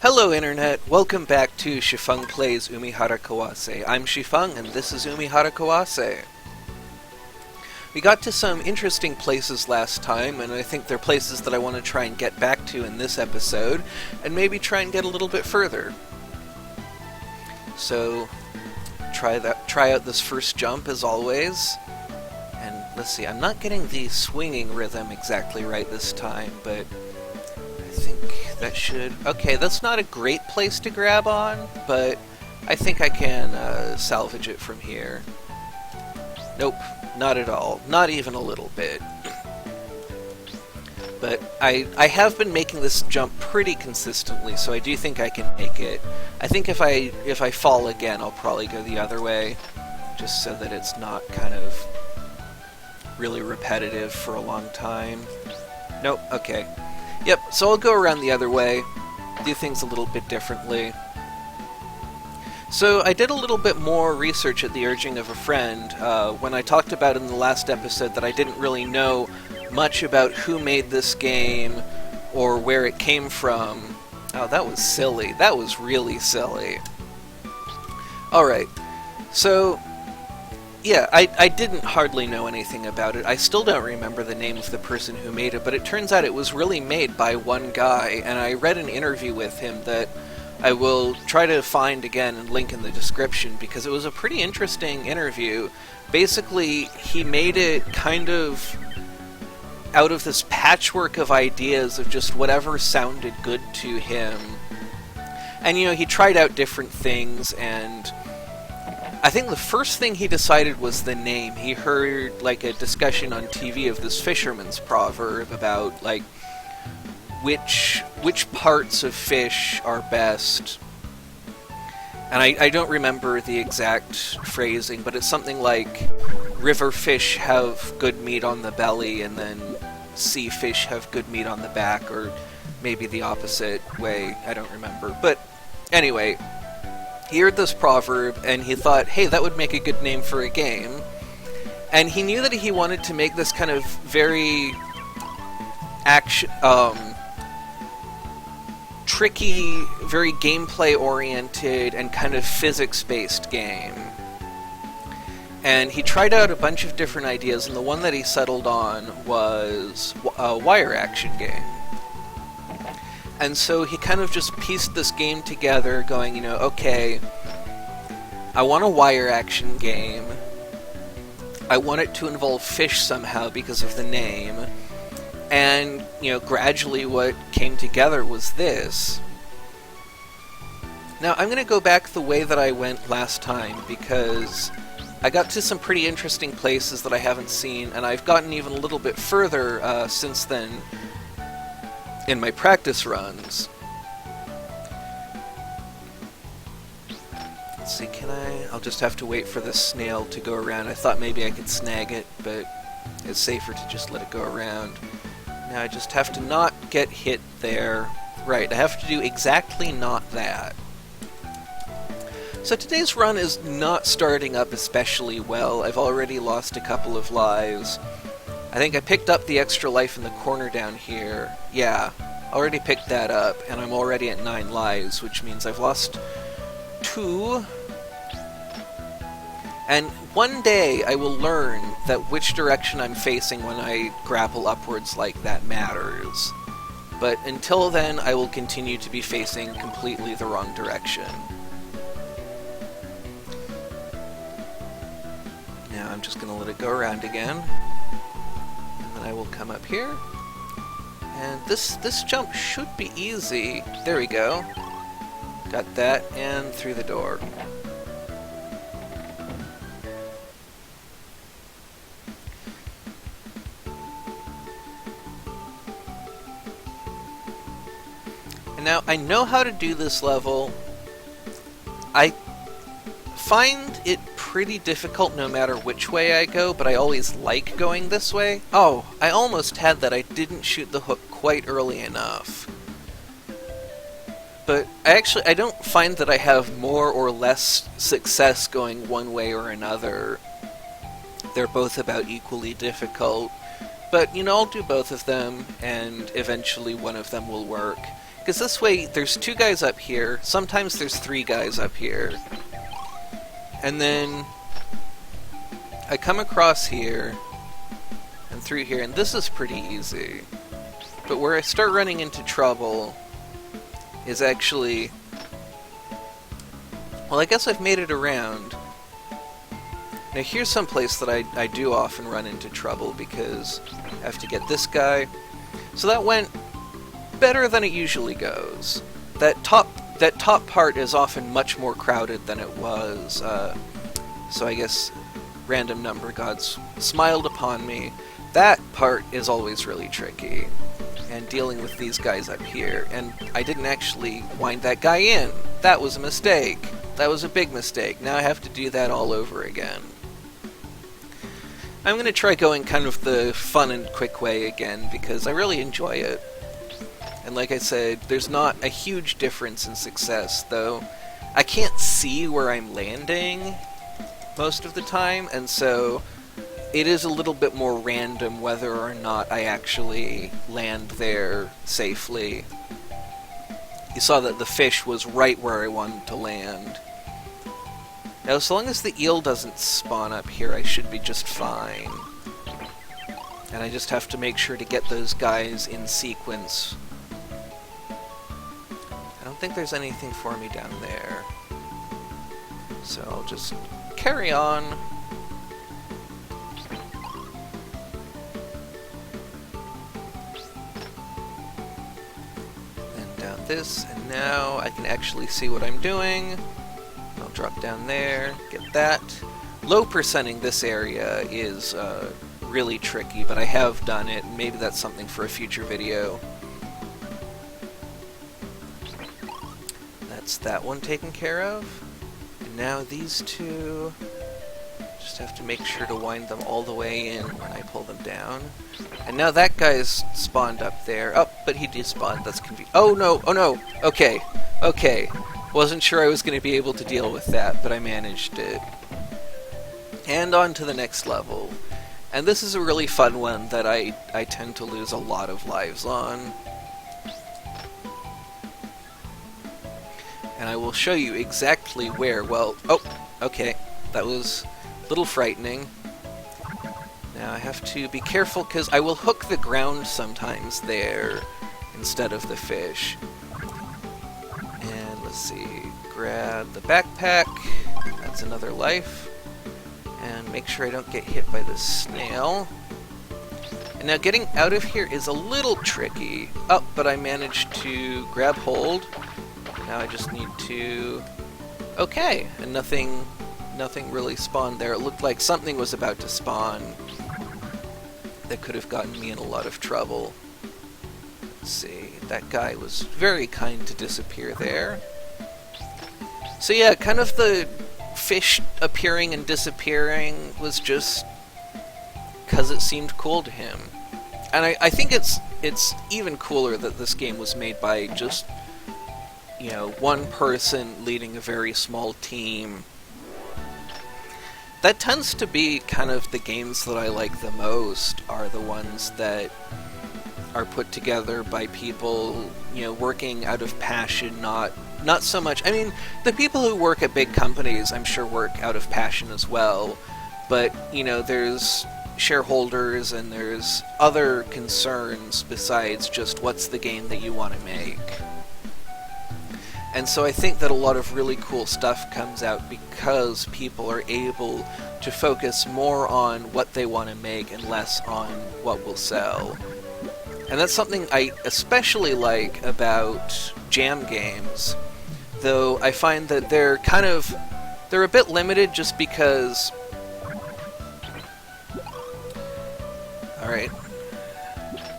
Hello Internet, welcome back to Xifeng Plays Umihara Kawase. I'm Xifeng and this is Umihara Kawase. We got to some interesting places last time, and I think they're places that I want to try and get back to in this episode, and maybe try and get a little bit further. So, try out this first jump as always. And let's see, I'm not getting the swinging rhythm exactly right this time, but I think that should... Okay, that's not a great place to grab on, but I think I can salvage it from here. Nope, not at all. Not even a little bit. But I have been making this jump pretty consistently, so I do think I can make it. I think if I fall again, I'll probably go the other way, just so that it's not kind of really repetitive for a long time. Nope, okay. Yep, so I'll go around the other way, do things a little bit differently. So I did a little bit more research at the urging of a friend when I talked about in the last episode that I didn't really know much about who made this game or where it came from. Oh, that was silly. That was really silly. Alright, so yeah, I didn't hardly know anything about it. I still don't remember the name of the person who made it, but it turns out it was really made by one guy, and I read an interview with him that I will try to find again and link in the description, because it was a pretty interesting interview. Basically, he made it kind of out of this patchwork of ideas of just whatever sounded good to him. And, you know, he tried out different things, and I think the first thing he decided was the name. He heard, like, a discussion on TV of this fisherman's proverb about, like, which parts of fish are best. And I don't remember the exact phrasing, but it's something like, river fish have good meat on the belly, and then sea fish have good meat on the back, or maybe the opposite way, I don't remember. But anyway, he heard this proverb, and he thought, hey, that would make a good name for a game. And he knew that he wanted to make this kind of very tricky, very gameplay-oriented, and kind of physics-based game. And he tried out a bunch of different ideas, and the one that he settled on was a wire action game. And so he kind of just pieced this game together, going, you know, okay, I want a wire action game. I want it to involve fish somehow because of the name. And, you know, gradually what came together was this. Now, I'm going to go back the way that I went last time, because I got to some pretty interesting places that I haven't seen, and I've gotten even a little bit further since then in my practice runs. Let's see, I'll just have to wait for this snail to go around. I thought maybe I could snag it, but it's safer to just let it go around. Now I just have to not get hit there. Right, I have to do exactly not that. So today's run is not starting up especially well. I've already lost a couple of lives. I think I picked up the extra life in the corner down here. Yeah, already picked that up, and I'm already at 9 lives, which means I've lost 2. And one day I will learn that which direction I'm facing when I grapple upwards like that matters. But until then, I will continue to be facing completely the wrong direction. Now I'm just going to let it go around again. And then I will come up here. And this jump should be easy. There we go. Got that, and through the door. And now, I know how to do this level. I find it pretty difficult no matter which way I go, but I always like going this way. Oh, I almost had that. I didn't shoot the hook quite early enough. But I don't find that I have more or less success going one way or another. They're both about equally difficult. But, I'll do both of them, and eventually one of them will work. Because this way, there's 2 guys up here, sometimes there's 3 guys up here. And then I come across here, and through here, and this is pretty easy. But where I start running into trouble is actually... Well, I guess I've made it around. Now here's some place that I do often run into trouble because I have to get this guy. So that went better than it usually goes. That top part is often much more crowded than it was. So I guess random number gods smiled upon me. That part is always really tricky. And dealing with these guys up here. And I didn't actually wind that guy in. That was a mistake. That was a big mistake. Now I have to do that all over again. I'm going to try going kind of the fun and quick way again, because I really enjoy it. And like I said, there's not a huge difference in success, though I can't see where I'm landing most of the time, and so it is a little bit more random whether or not I actually land there safely. You saw that the fish was right where I wanted to land. Now, as long as the eel doesn't spawn up here, I should be just fine. And I just have to make sure to get those guys in sequence. I don't think there's anything for me down there. So I'll just carry on. And down this, and now I can actually see what I'm doing. I'll drop down there, get that. Low percenting this area is really tricky, but I have done it, and maybe that's something for a future video. That's that one taken care of. And now these 2, just have to make sure to wind them all the way in when I pull them down. And now that guy's spawned up there. Oh, but he despawned, that's confusing. Oh no, okay. Wasn't sure I was going to be able to deal with that, but I managed it. And on to the next level. And this is a really fun one that I tend to lose a lot of lives on. And I will show you exactly where. Well, oh, okay. That was a little frightening. Now I have to be careful because I will hook the ground sometimes there instead of the fish. And let's see, grab the backpack, that's another life, and make sure I don't get hit by this snail. And now getting out of here is a little tricky. Oh, but I managed to grab hold. Now I just need to... Okay, and nothing really spawned there. It looked like something was about to spawn that could have gotten me in a lot of trouble. Let's see, that guy was very kind to disappear there. So yeah, kind of the fish appearing and disappearing was just because it seemed cool to him. And I think it's even cooler that this game was made by just, one person leading a very small team. That tends to be kind of the games that I like the most, are the ones that are put together by people, working out of passion, not so much... I mean, the people who work at big companies, I'm sure, work out of passion as well, but, there's shareholders and there's other concerns besides just what's the game that you want to make. And so I think that a lot of really cool stuff comes out because people are able to focus more on what they want to make and less on what will sell. And that's something I especially like about jam games, though I find that they're a bit limited just because... Alright.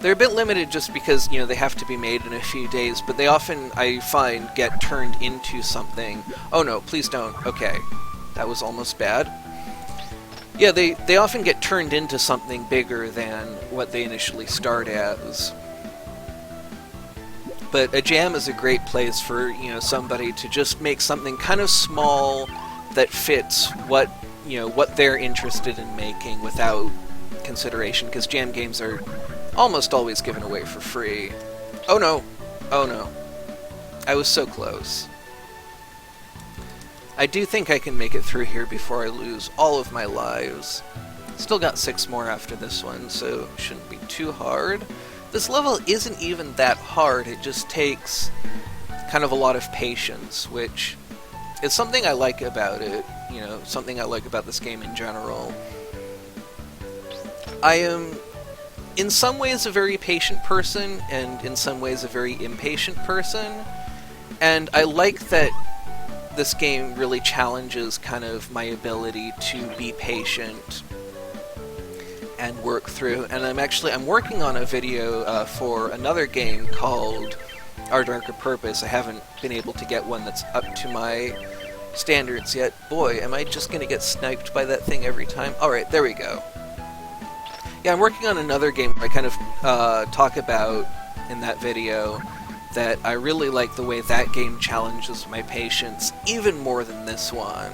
They're a bit limited just because, they have to be made in a few days, but they often, I find, get turned into something... Oh no, please don't. Okay. That was almost bad. Yeah, they often get turned into something bigger than what they initially start as. But a jam is a great place for, somebody to just make something kind of small that fits what they're interested in making without consideration, because jam games are almost always given away for free. Oh no! Oh no. I was so close. I do think I can make it through here before I lose all of my lives. Still got 6 more after this one, so shouldn't be too hard. This level isn't even that hard, it just takes kind of a lot of patience, which is something I like about it, you know, something I like about this game in general. I am, in some ways, a very patient person, and in some ways a very impatient person, and I like that this game really challenges kind of my ability to be patient and work through. And I'm working on a video for another game called Our Darker Purpose. I haven't been able to get one that's up to my standards yet. Boy, am I just going to get sniped by that thing every time. Alright, there we go. Yeah, I'm working on another game where I kind of talk about in that video that I really like the way that game challenges my patience even more than this one.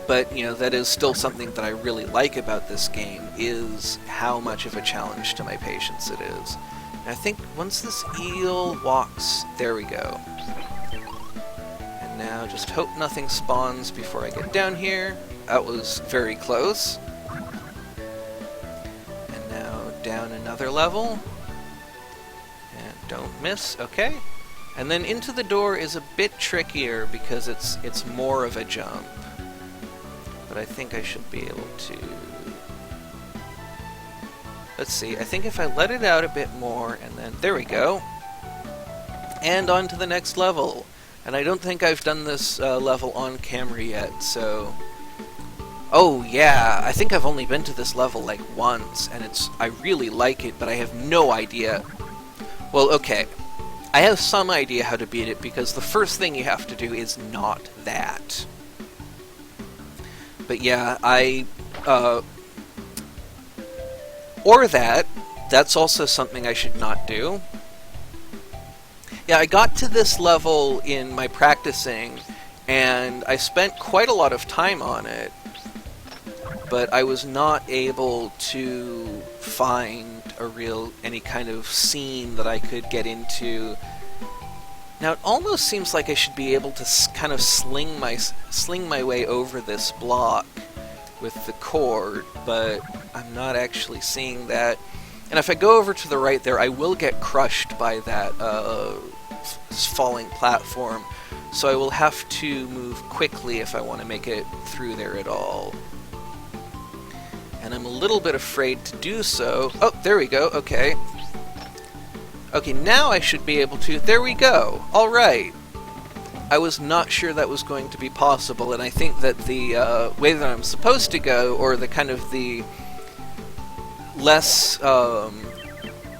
But, you know, that is still something that I really like about this game, is how much of a challenge to my patience it is. And I think once this eel walks, there we go. And now just hope nothing spawns before I get down here. That was very close. And now down another level. Don't miss, okay. And then into the door is a bit trickier because it's more of a jump. But I think I should be able to... Let's see, I think if I let it out a bit more, and then... There we go. And on to the next level. And I don't think I've done this level on camera yet, so... Oh yeah, I think I've only been to this level like once, and I really like it, but I have no idea... Well, okay, I have some idea how to beat it, because the first thing you have to do is not that. But yeah, or that's also something I should not do. Yeah, I got to this level in my practicing, and I spent quite a lot of time on it, but I was not able to find any kind of scene that I could get into. Now it almost seems like I should be able to kind of sling my way over this block with the cord, but I'm not actually seeing that. And if I go over to the right there, I will get crushed by that falling platform, so I will have to move quickly if I want to make it through there at all. And I'm a little bit afraid to do so. Oh, there we go, okay. Okay, now I should be able to... There we go! Alright! I was not sure that was going to be possible, and I think that the way that I'm supposed to go, or the kind of the less... Oh,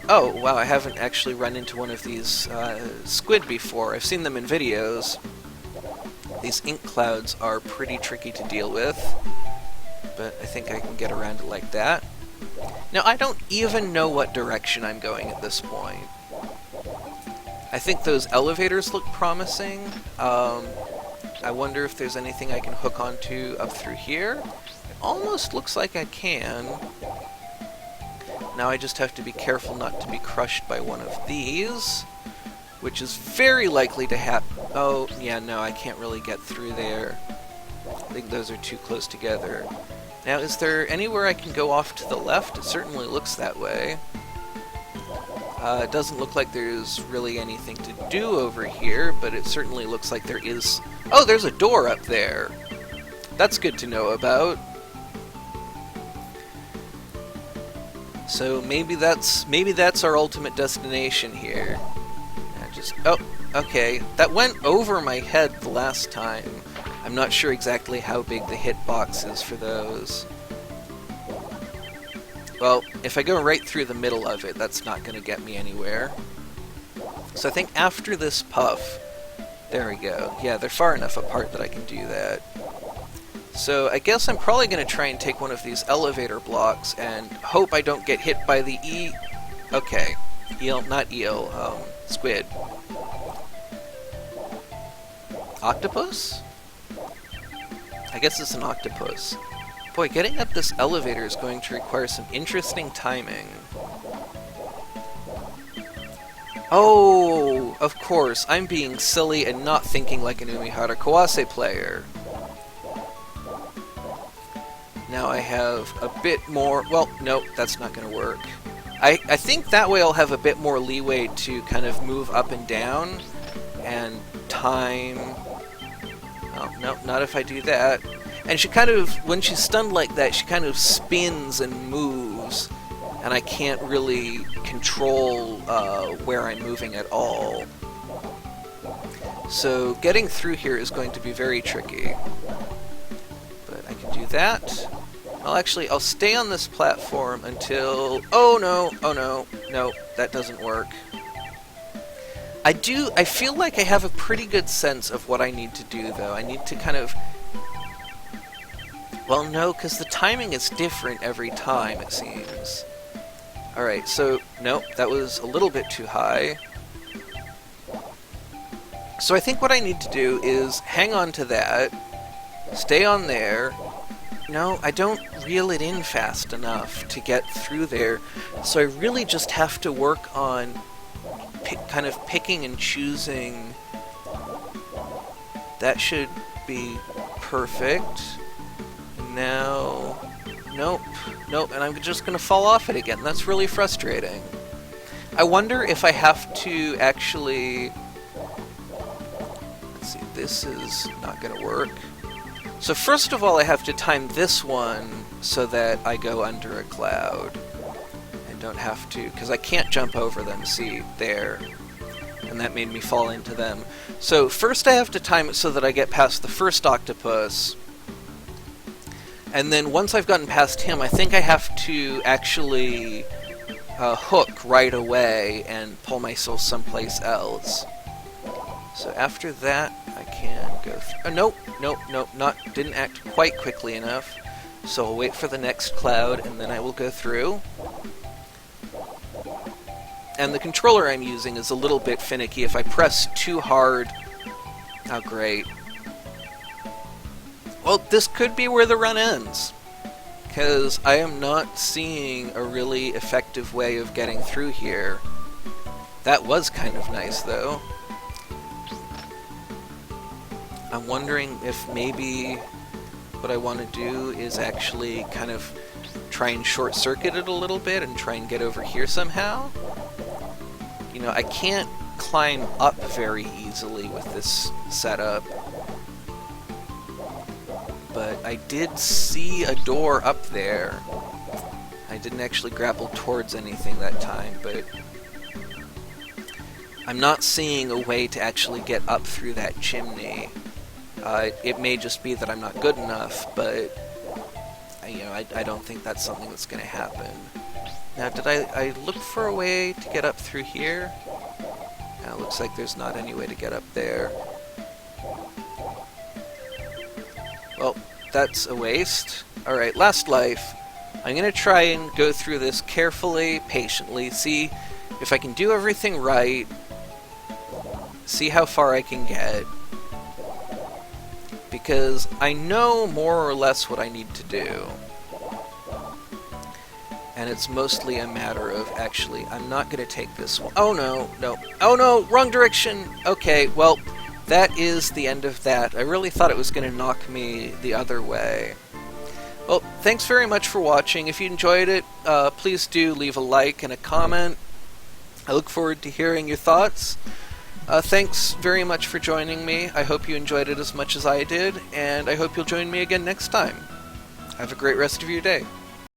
wow, I haven't actually run into one of these squid before. I've seen them in videos. These ink clouds are pretty tricky to deal with, but I think I can get around it like that. Now, I don't even know what direction I'm going at this point. I think those elevators look promising. I wonder if there's anything I can hook onto up through here. It almost looks like I can. Now I just have to be careful not to be crushed by one of these, which is very likely to happen. Oh, yeah, no, I can't really get through there. I think those are too close together. Now, is there anywhere I can go off to the left? It certainly looks that way. It doesn't look like there's really anything to do over here, but it certainly looks like there is... Oh, there's a door up there! That's good to know about. So maybe that's our ultimate destination here. Oh, okay. That went over my head the last time. I'm not sure exactly how big the hitbox is for those. Well, if I go right through the middle of it, that's not going to get me anywhere. So I think after this puff... There we go. Yeah, they're far enough apart that I can do that. So I guess I'm probably going to try and take one of these elevator blocks and hope I don't get hit by the Okay. Eel, not eel, squid. Octopus? I guess it's an octopus. Boy, getting up this elevator is going to require some interesting timing. Oh, of course, I'm being silly and not thinking like an Umihara Kawase player. Now I have a bit more... Well, nope, that's not going to work. I think that way I'll have a bit more leeway to kind of move up and down and time... Oh, no, not if I do that. And she kind of, when she's stunned like that, she kind of spins and moves, and I can't really control where I'm moving at all. So getting through here is going to be very tricky. But I can do that. I'll stay on this platform until... Oh no, that doesn't work. I feel like I have a pretty good sense of what I need to do, though. I need to kind of... Well, no, because the timing is different every time, it seems. Alright, so, nope, that was a little bit too high. So I think what I need to do is hang on to that, stay on there. No, I don't reel it in fast enough to get through there, so I really just have to work on kind of picking and choosing. That should be perfect. Now, nope, and I'm just going to fall off it again. That's really frustrating. I wonder if I have to actually... Let's see, this is not going to work. So first of all, I have to time this one so that I go under a cloud. And don't have to, because I can't jump over them, see, there. And that made me fall into them. So first I have to time it so that I get past the first octopus. And then once I've gotten past him, I think I have to actually hook right away and pull myself someplace else. So after that, I can go through... nope, didn't act quite quickly enough. So I'll wait for the next cloud, and then I will go through. And the controller I'm using is a little bit finicky. If I press too hard... Oh, great. Well, this could be where the run ends, because I am not seeing a really effective way of getting through here. That was kind of nice, though. I'm wondering if maybe what I want to do is actually kind of try and short-circuit it a little bit and try and get over here somehow. You know, I can't climb up very easily with this setup. But I did see a door up there. I didn't actually grapple towards anything that time, but I'm not seeing a way to actually get up through that chimney. It may just be that I'm not good enough, but I don't think that's something that's going to happen. Now, did I look for a way to get up through here? Now, it looks like there's not any way to get up there. Well, that's a waste. Alright, last life. I'm going to try and go through this carefully, patiently, see if I can do everything right, see how far I can get, because I know more or less what I need to do. And it's mostly a matter of, actually, I'm not going to take this one. Oh no, wrong direction! Okay, well... that is the end of that. I really thought it was going to knock me the other way. Well, thanks very much for watching. If you enjoyed it, please do leave a like and a comment. I look forward to hearing your thoughts. Thanks very much for joining me. I hope you enjoyed it as much as I did, and I hope you'll join me again next time. Have a great rest of your day.